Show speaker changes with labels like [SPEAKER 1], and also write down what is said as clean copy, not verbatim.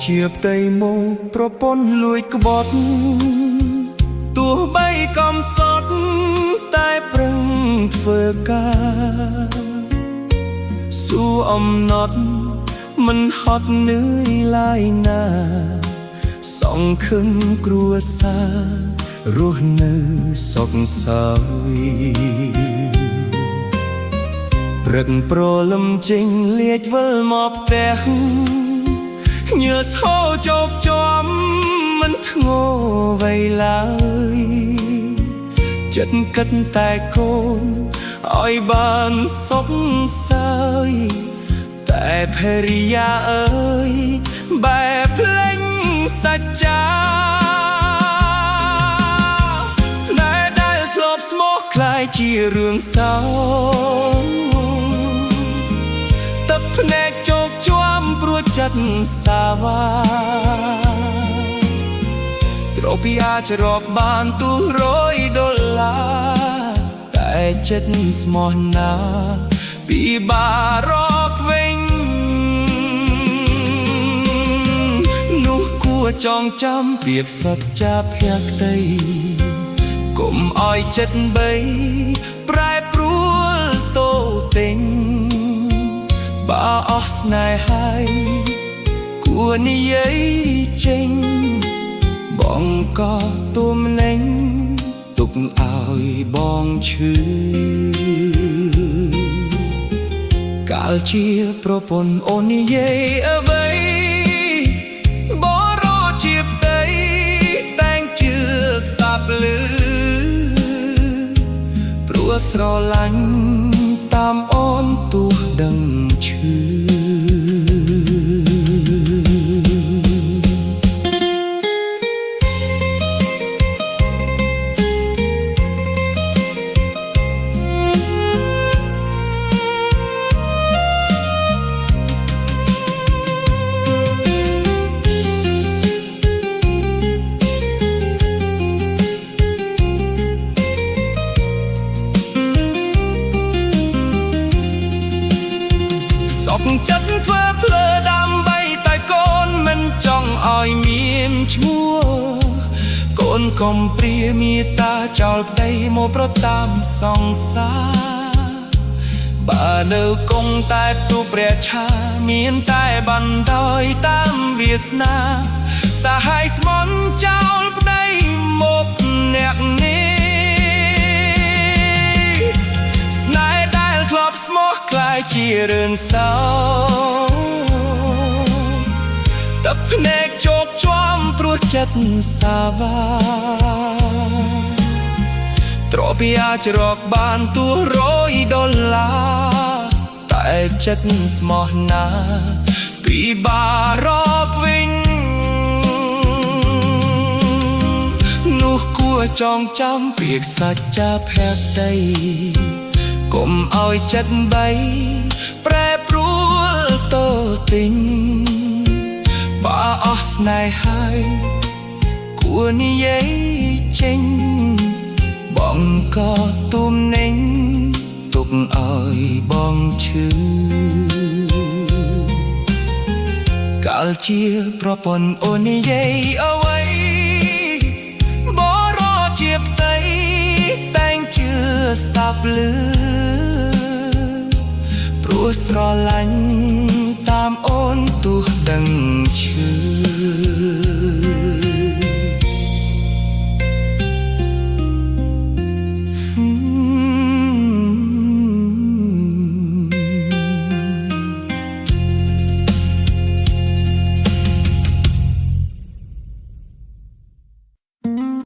[SPEAKER 1] ជាផ្ទៃមកប្រពន្ធលួចក្បត់ទោះបីកំសត់តែប្រឹងធ្វើការសួរអំណត់មិនហត់នឿយឡើយណាសង្ឃឹមគ្រួសាររស់នៅសុខសោយព្រឹកព្រលឹមចេញលាចវិលមកផ្ទះញើសហូរជោគជាំមិនធ្ងរអ្វីឡើយចិត្តគិតតែកូនឲ្យបានសុខសោយតែភរិយាអើយបែបភ្លេចសច្ចាស្នេហ៍ដែលធ្លាប់ស្មោះคล้ายជារឿងសោកទឹកភ្នែកជោគជាំព្រួចចិត្តសាវាទ្រព្យអាចរកបានទូ$100តែចិត្តស្មោះណាពិបាករកវិញនោះគួរចងចាំពាក្យសច្ចាភក្តីកុំឲ្យចិត្តបីប្រែប្រួលតូទិញបើអស់ស្នេហ៍ហើយគួរនិយាយចេញបងក៏ទុំណេញទុកឲ្យបងឈឺកាលជាប្រពន្ធអូននិយាយអ្វីបរោជាផ្ទៃតែងជឿស្ដាប់ឮព្រោះស្រឡាញ់តាមអូនទោះដឹងឈឺចិត្តធ្វើភ្លើដើម្បីតែកូនមិនចង់ឲ្យមានឈ្មោះកូនកុំព្រាមេត្តាចោលប្តីមកប្រតាមសង្សារបើនៅគង់តែទូព្រះឆាមានតែបណ្ដោយតាមវាសនាសហ័យស្មន់ចោលប្តីមកអ្នកនេះស្នេហ៍ដែលធ្លាប់ស្មោះคล้ายជារឿងសោកទឹកភ្នែកជោគជាំព្រោះចិត្តសាវាទ្រព្យអាចរកបានទូ$100តែចិត្តស្មោះណាពិបាករកវិញនោះគួរចងចាំពាក្យសច្ចាភក្តីកុំឲ្យចិត្តបីប្រែប្រួលតូទិញបើអស់ស្នេហ៍ហើយគួរនិយាយចេញបងក៏ទុំណេញទុកឲ្យបងឈឺកាលជាប្រពន្ធអូននិយាយអ្វីបរោជាផ្ទៃតែងជឿស្ដាប់ឮព្រោះស្រឡាញ់តាមអូនទោះដឹងឈឺ